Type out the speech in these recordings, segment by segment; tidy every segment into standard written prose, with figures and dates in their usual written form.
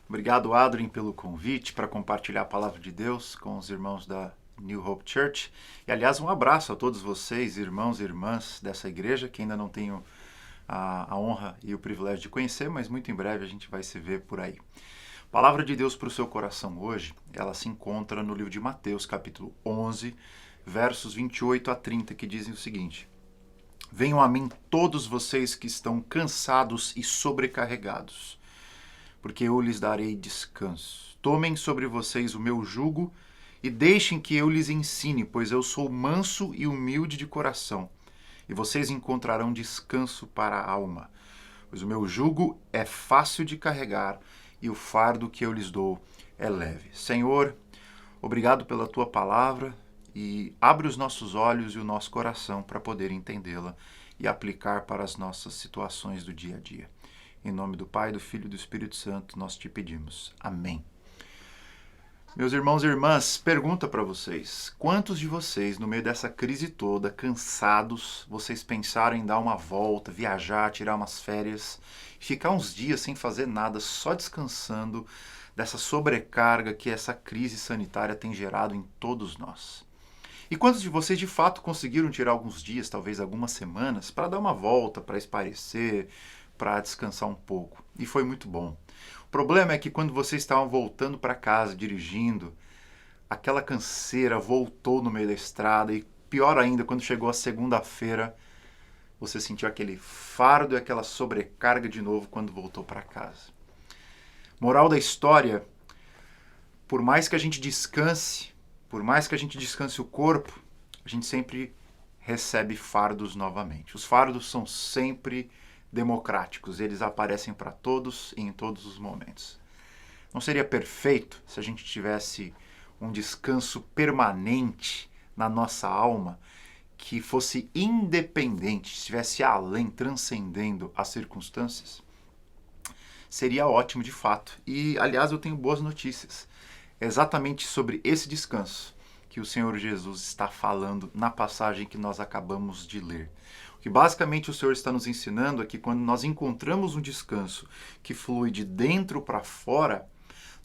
Obrigado, Adrien, pelo convite para compartilhar a palavra de Deus com os irmãos da New Hope Church. E, aliás, um abraço a todos vocês, irmãos e irmãs dessa igreja, que ainda não tenho a honra e o privilégio de conhecer, mas muito em breve a gente vai se ver por aí. Palavra de Deus para o seu coração hoje, ela se encontra no livro de Mateus, capítulo 11, versos 28 a 30, que dizem o seguinte: Venham a mim todos vocês que estão cansados e sobrecarregados, porque eu lhes darei descanso. Tomem sobre vocês o meu jugo e deixem que eu lhes ensine, pois eu sou manso e humilde de coração, e vocês encontrarão descanso para a alma. Pois o meu jugo é fácil de carregar e o fardo que eu lhes dou é leve. Senhor, obrigado pela tua palavra e abre os nossos olhos e o nosso coração para poder entendê-la e aplicar para as nossas situações do dia a dia. Em nome do Pai, do Filho e do Espírito Santo, nós te pedimos. Amém. Meus irmãos e irmãs, pergunta para vocês: quantos de vocês, no meio dessa crise toda, cansados, vocês pensaram em dar uma volta, viajar, tirar umas férias, ficar uns dias sem fazer nada, só descansando dessa sobrecarga que essa crise sanitária tem gerado em todos nós? E quantos de vocês de fato conseguiram tirar alguns dias, talvez algumas semanas, para dar uma volta, para espairecer, para descansar um pouco? E foi muito bom. O problema é que quando vocês estavam voltando para casa, dirigindo, aquela canseira voltou no meio da estrada e pior ainda, quando chegou a segunda-feira, você sentiu aquele fardo e aquela sobrecarga de novo quando voltou para casa. Moral da história: por mais que a gente descanse, por mais que a gente descanse o corpo, a gente sempre recebe fardos novamente. Os fardos são sempre democráticos, eles aparecem para todos e em todos os momentos. Não seria perfeito se a gente tivesse um descanso permanente na nossa alma que fosse independente, estivesse além, transcendendo as circunstâncias? Seria ótimo de fato. E, aliás, eu tenho boas notícias. É exatamente sobre esse descanso que o Senhor Jesus está falando na passagem que nós acabamos de ler. O que basicamente o Senhor está nos ensinando é que quando nós encontramos um descanso que flui de dentro para fora,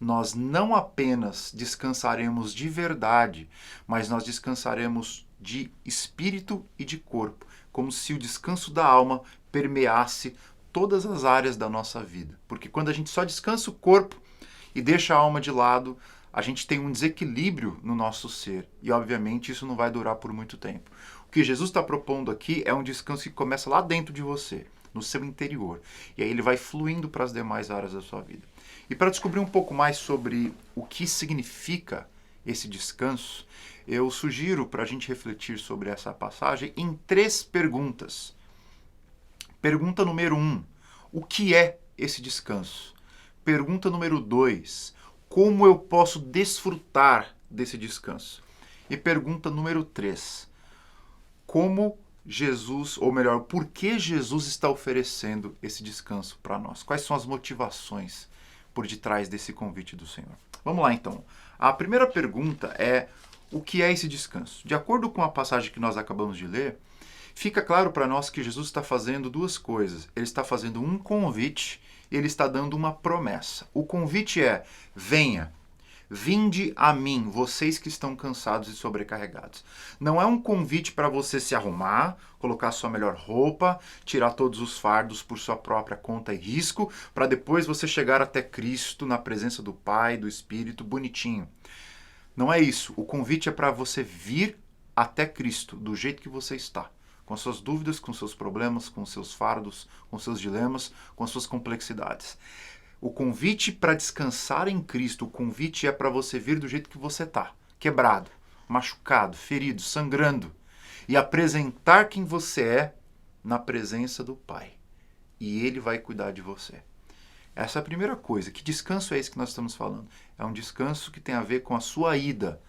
nós não apenas descansaremos de verdade, mas nós descansaremos de espírito e de corpo, como se o descanso da alma permeasse todas as áreas da nossa vida. Porque quando a gente só descansa o corpo e deixa a alma de lado, a gente tem um desequilíbrio no nosso ser. E, obviamente, isso não vai durar por muito tempo. O que Jesus está propondo aqui é um descanso que começa lá dentro de você, no seu interior. E aí ele vai fluindo para as demais áreas da sua vida. E para descobrir um pouco mais sobre o que significa esse descanso, eu sugiro para a gente refletir sobre essa passagem em 3 perguntas. Pergunta número 1, o que é esse descanso? Pergunta número 2, como eu posso desfrutar desse descanso? E pergunta número 3, como Jesus, ou melhor, por que Jesus está oferecendo esse descanso para nós? Quais são as motivações por detrás desse convite do Senhor? Vamos lá então. A primeira pergunta é: o que é esse descanso? De acordo com a passagem que nós acabamos de ler, fica claro para nós que Jesus está fazendo 2 coisas. Ele está fazendo um convite e ele está dando uma promessa. O convite é: venha, vinde a mim, vocês que estão cansados e sobrecarregados. Não é um convite para você se arrumar, colocar sua melhor roupa, tirar todos os fardos por sua própria conta e risco, para depois você chegar até Cristo na presença do Pai, do Espírito, bonitinho. Não é isso. O convite é para você vir até Cristo, do jeito que você está. Com suas dúvidas, com seus problemas, com seus fardos, com seus dilemas, com suas complexidades. O convite para descansar em Cristo, o convite é para você vir do jeito que você está, quebrado, machucado, ferido, sangrando, e apresentar quem você é na presença do Pai. E Ele vai cuidar de você. Essa é a primeira coisa. Que descanso é esse que nós estamos falando? É um descanso que tem a ver com a sua ida,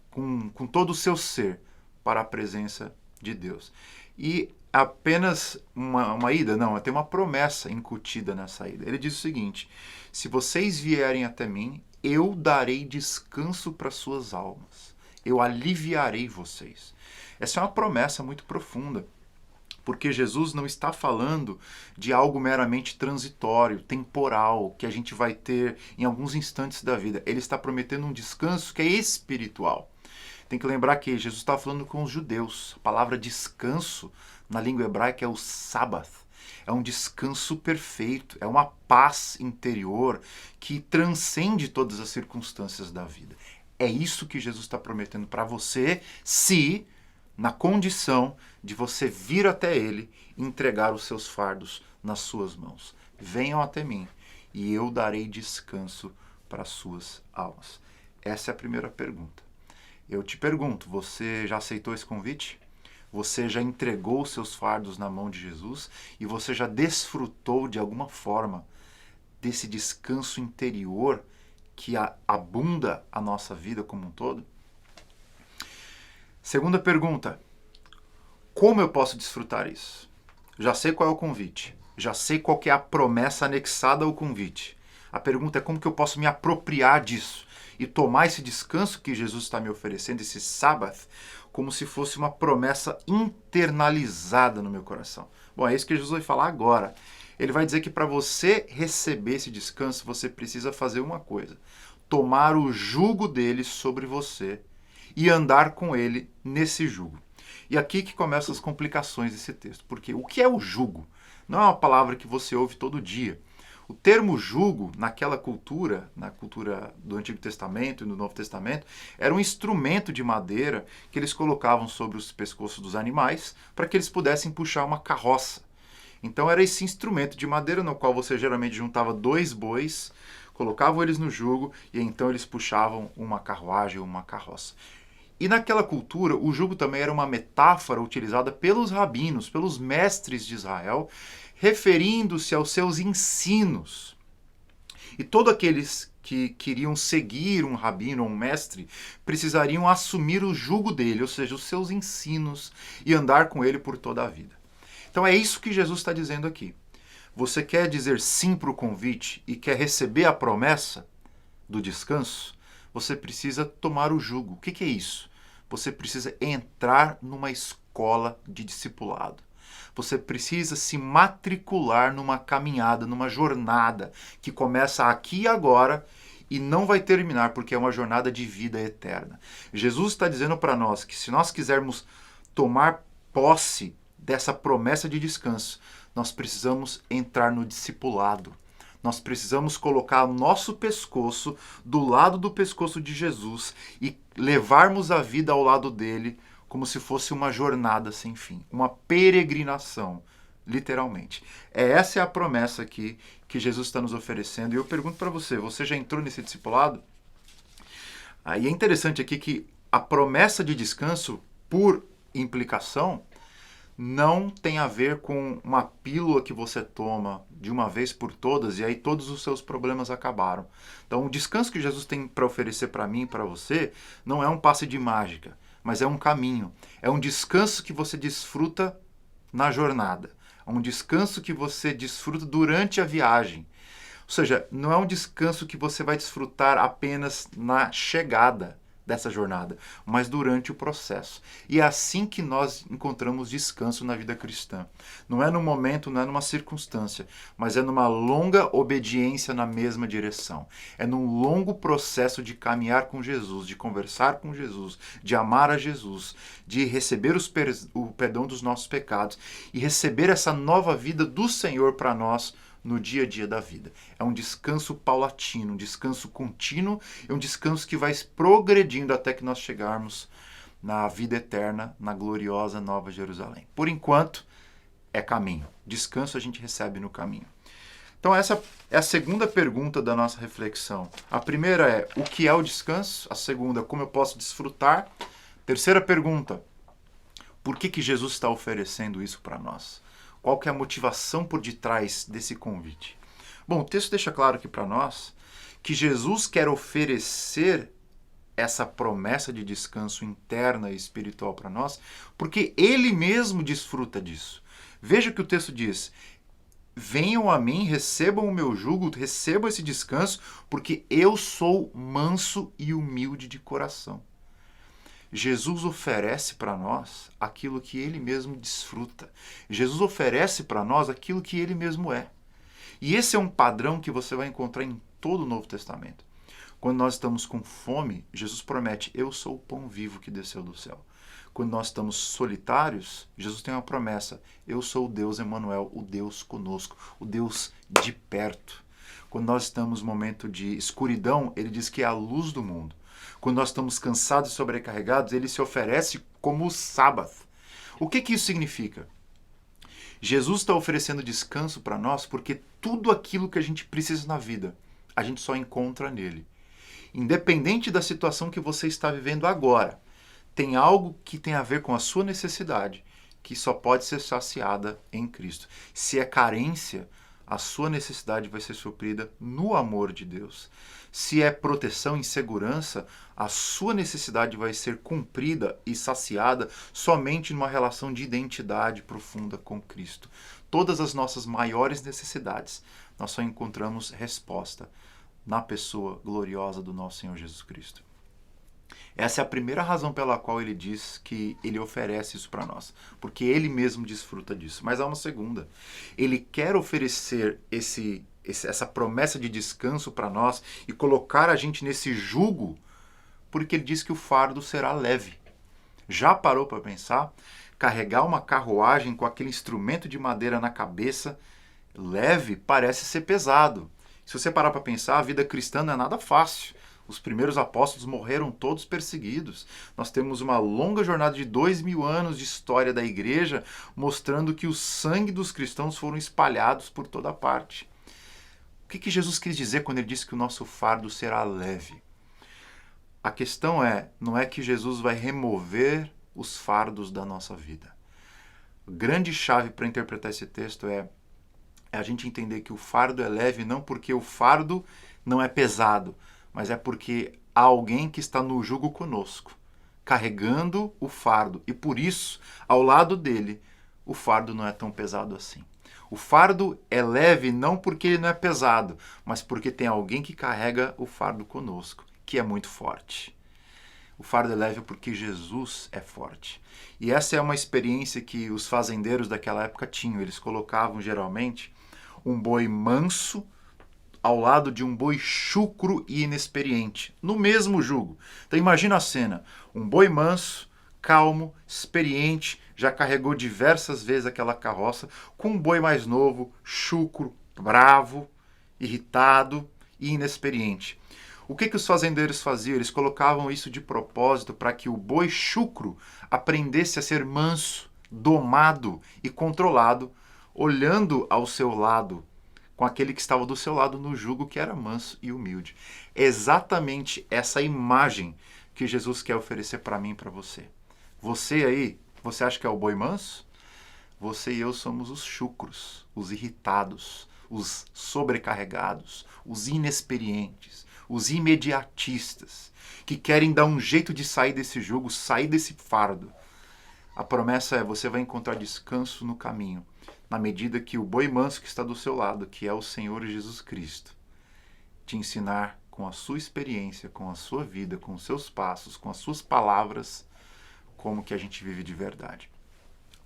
com todo o seu ser, para a presença de Deus. E apenas uma ida? Não, tem uma promessa incutida nessa ida. Ele diz o seguinte: se vocês vierem até mim, eu darei descanso para suas almas. Eu aliviarei vocês. Essa é uma promessa muito profunda. porque Jesus não está falando de algo meramente transitório, temporal, que a gente vai ter em alguns instantes da vida. Ele está prometendo um descanso que é espiritual. Tem que lembrar que Jesus está falando com os judeus. A palavra descanso na língua hebraica é o Sabbath. É um descanso perfeito, é uma paz interior que transcende todas as circunstâncias da vida. É isso que Jesus está prometendo para você, se na condição de você vir até Ele e entregar os seus fardos nas suas mãos. Venham até mim e eu darei descanso para as suas almas. Essa é a primeira pergunta. Eu te pergunto, você já aceitou esse convite? Você já entregou os seus fardos na mão de Jesus? E você já desfrutou de alguma forma desse descanso interior que abunda a nossa vida como um todo? Segunda pergunta, como eu posso desfrutar isso? Já sei qual é o convite, já sei qual que é a promessa anexada ao convite. A pergunta é como que eu posso me apropriar disso e tomar esse descanso que Jesus está me oferecendo, esse Sabbath, como se fosse uma promessa internalizada no meu coração. Bom, é isso que Jesus vai falar agora. Ele vai dizer que para você receber esse descanso, você precisa fazer uma coisa: tomar o jugo dele sobre você e andar com ele nesse jugo. E aqui que começam as complicações desse texto. Porque o que é o jugo? Não é uma palavra que você ouve todo dia. O termo jugo, naquela cultura, na cultura do Antigo Testamento e do Novo Testamento, era um instrumento de madeira que eles colocavam sobre os pescoços dos animais para que eles pudessem puxar uma carroça. Então era esse instrumento de madeira no qual você geralmente juntava dois bois, colocavam eles no jugo e então eles puxavam uma carruagem ou uma carroça. E naquela cultura, o jugo também era uma metáfora utilizada pelos rabinos, pelos mestres de Israel, referindo-se aos seus ensinos. E todos aqueles que queriam seguir um rabino ou um mestre precisariam assumir o jugo dele, ou seja, os seus ensinos, e andar com ele por toda a vida. Então é isso que Jesus está dizendo aqui. Você quer dizer sim para o convite e quer receber a promessa do descanso? Você precisa tomar o jugo. O que é isso? Você precisa entrar numa escola de discipulado. Você precisa se matricular numa caminhada, numa jornada que começa aqui e agora e não vai terminar, porque é uma jornada de vida eterna. Jesus está dizendo para nós que se nós quisermos tomar posse dessa promessa de descanso, nós precisamos entrar no discipulado. Nós precisamos colocar o nosso pescoço do lado do pescoço de Jesus e levarmos a vida ao lado dele como se fosse uma jornada sem fim, uma peregrinação, literalmente. Essa é a promessa aqui que Jesus está nos oferecendo. E eu pergunto para você, você já entrou nesse discipulado? Aí é interessante aqui que a promessa de descanso, por implicação, não tem a ver com uma pílula que você toma de uma vez por todas e aí todos os seus problemas acabaram. Então, o descanso que Jesus tem para oferecer para mim e para você não é um passe de mágica, mas é um caminho. É um descanso que você desfruta na jornada. É um descanso que você desfruta durante a viagem. Ou seja, não é um descanso que você vai desfrutar apenas na chegada dessa jornada, mas durante o processo. E é assim que nós encontramos descanso na vida cristã. Não é num momento, não é numa circunstância, mas é numa longa obediência na mesma direção. É num longo processo de caminhar com Jesus, de conversar com Jesus, de amar a Jesus, de receber o perdão dos nossos pecados e receber essa nova vida do Senhor para nós no dia a dia da vida. É um descanso paulatino, um descanso contínuo, é um descanso que vai progredindo até que nós chegarmos na vida eterna, na gloriosa Nova Jerusalém. Por enquanto, é caminho. Descanso a gente recebe no caminho. Então essa é a segunda pergunta da nossa reflexão. A primeira é, o que é o descanso? A segunda, como eu posso desfrutar? Terceira pergunta, por que Jesus está oferecendo isso para nós? Qual que é a motivação por detrás desse convite? Bom, o texto deixa claro aqui para nós que Jesus quer oferecer essa promessa de descanso interna e espiritual para nós, porque ele mesmo desfruta disso. Veja que o texto diz, venham a mim, recebam o meu jugo, recebam esse descanso, porque eu sou manso e humilde de coração. Jesus oferece para nós aquilo que ele mesmo desfruta. Jesus oferece para nós aquilo que ele mesmo é. E esse é um padrão que você vai encontrar em todo o Novo Testamento. Quando nós estamos com fome, Jesus promete: eu sou o pão vivo que desceu do céu. Quando nós estamos solitários, Jesus tem uma promessa: eu sou o Deus Emanuel, o Deus conosco, o Deus de perto. Quando nós estamos no momento de escuridão, ele diz que é a luz do mundo. Quando nós estamos cansados e sobrecarregados, ele se oferece como o sábado. O que isso significa? Jesus está oferecendo descanso para nós porque tudo aquilo que a gente precisa na vida, a gente só encontra nele. Independente da situação que você está vivendo agora, tem algo que tem a ver com a sua necessidade, que só pode ser saciada em Cristo. Se é carência, a sua necessidade vai ser suprida no amor de Deus. Se é proteção e segurança, a sua necessidade vai ser cumprida e saciada somente numa relação de identidade profunda com Cristo. Todas as nossas maiores necessidades, nós só encontramos resposta na pessoa gloriosa do nosso Senhor Jesus Cristo. Essa é a primeira razão pela qual ele diz que ele oferece isso para nós, porque ele mesmo desfruta disso. Mas há uma segunda. Ele quer oferecer essa promessa de descanso para nós e colocar a gente nesse jugo, porque ele diz que o fardo será leve. Já parou para pensar? Carregar uma carruagem com aquele instrumento de madeira na cabeça, leve, parece ser pesado. Se você parar para pensar, a vida cristã não é nada fácil. Os primeiros apóstolos morreram todos perseguidos. Nós temos uma longa jornada de 2000 anos de história da igreja mostrando que o sangue dos cristãos foram espalhados por toda parte. O que Jesus quis dizer quando ele disse que o nosso fardo será leve? A questão não é que Jesus vai remover os fardos da nossa vida. A grande chave para interpretar esse texto é a gente entender que o fardo é leve não porque o fardo não é pesado, mas é porque há alguém que está no jugo conosco, carregando o fardo. E por isso, ao lado dele, o fardo não é tão pesado assim. O fardo é leve não porque ele não é pesado, mas porque tem alguém que carrega o fardo conosco, que é muito forte. O fardo é leve porque Jesus é forte. E essa é uma experiência que os fazendeiros daquela época tinham. Eles colocavam, geralmente, um boi manso ao lado de um boi chucro e inexperiente, no mesmo jugo. Então imagina a cena, um boi manso, calmo, experiente, já carregou diversas vezes aquela carroça, com um boi mais novo, chucro, bravo, irritado e inexperiente. O que os fazendeiros faziam? Eles colocavam isso de propósito para que o boi chucro aprendesse a ser manso, domado e controlado, olhando ao seu lado, com aquele que estava do seu lado no jugo, que era manso e humilde. É exatamente essa imagem que Jesus quer oferecer para mim e para você. Você aí, você acha que é o boi manso? Você e eu somos os chucros, os irritados, os sobrecarregados, os inexperientes, os imediatistas, que querem dar um jeito de sair desse jugo, sair desse fardo. A promessa é: você vai encontrar descanso no caminho, na medida que o boi manso que está do seu lado, que é o Senhor Jesus Cristo, te ensinar com a sua experiência, com a sua vida, com os seus passos, com as suas palavras, como que a gente vive de verdade.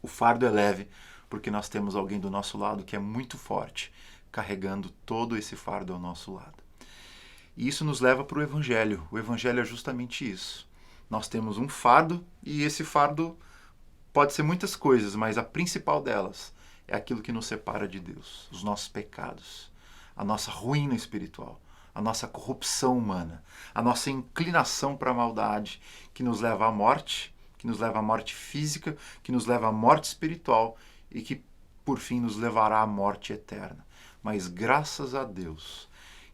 O fardo é leve porque nós temos alguém do nosso lado que é muito forte, carregando todo esse fardo ao nosso lado. E isso nos leva para o Evangelho. O Evangelho é justamente isso. Nós temos um fardo e esse fardo pode ser muitas coisas, mas a principal delas é aquilo que nos separa de Deus, os nossos pecados, a nossa ruína espiritual, a nossa corrupção humana, a nossa inclinação para a maldade, que nos leva à morte, que nos leva à morte física, que nos leva à morte espiritual e que, por fim, nos levará à morte eterna. Mas graças a Deus,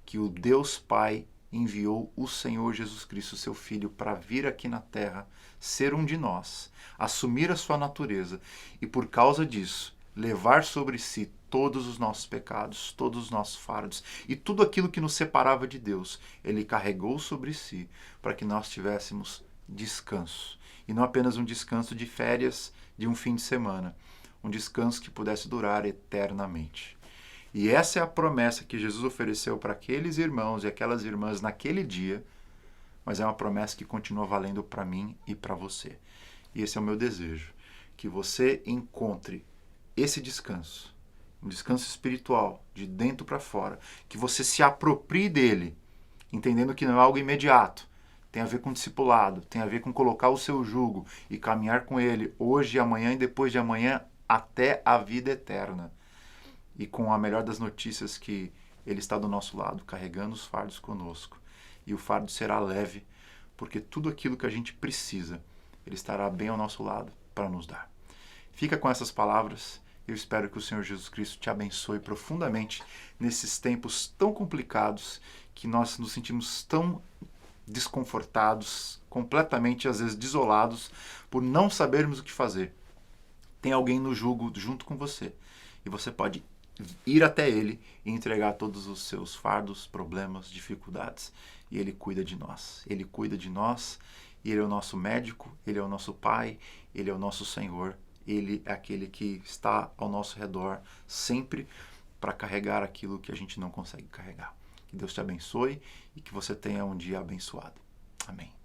que o Deus Pai enviou o Senhor Jesus Cristo, seu Filho, para vir aqui na Terra, ser um de nós, assumir a sua natureza e, por causa disso, levar sobre si todos os nossos pecados, todos os nossos fardos e tudo aquilo que nos separava de Deus. Ele carregou sobre si para que nós tivéssemos descanso. E não apenas um descanso de férias de um fim de semana, um descanso que pudesse durar eternamente. E essa é a promessa que Jesus ofereceu para aqueles irmãos e aquelas irmãs naquele dia, mas é uma promessa que continua valendo para mim e para você. E esse é o meu desejo, que você encontre esse descanso, um descanso espiritual, de dentro para fora, que você se aproprie dele, entendendo que não é algo imediato, tem a ver com discipulado, tem a ver com colocar o seu jugo e caminhar com ele hoje, amanhã e depois de amanhã até a vida eterna. E com a melhor das notícias que ele está do nosso lado, carregando os fardos conosco. E o fardo será leve, porque tudo aquilo que a gente precisa, ele estará bem ao nosso lado para nos dar. Fica com essas palavras. Eu espero que o Senhor Jesus Cristo te abençoe profundamente nesses tempos tão complicados, que nós nos sentimos tão desconfortados, completamente, às vezes, desolados, por não sabermos o que fazer. Tem alguém no jugo junto com você, e você pode ir até ele e entregar todos os seus fardos, problemas, dificuldades. E ele cuida de nós. Ele cuida de nós, e ele é o nosso médico, ele é o nosso pai, ele é o nosso Senhor. Ele é aquele que está ao nosso redor sempre para carregar aquilo que a gente não consegue carregar. Que Deus te abençoe e que você tenha um dia abençoado. Amém.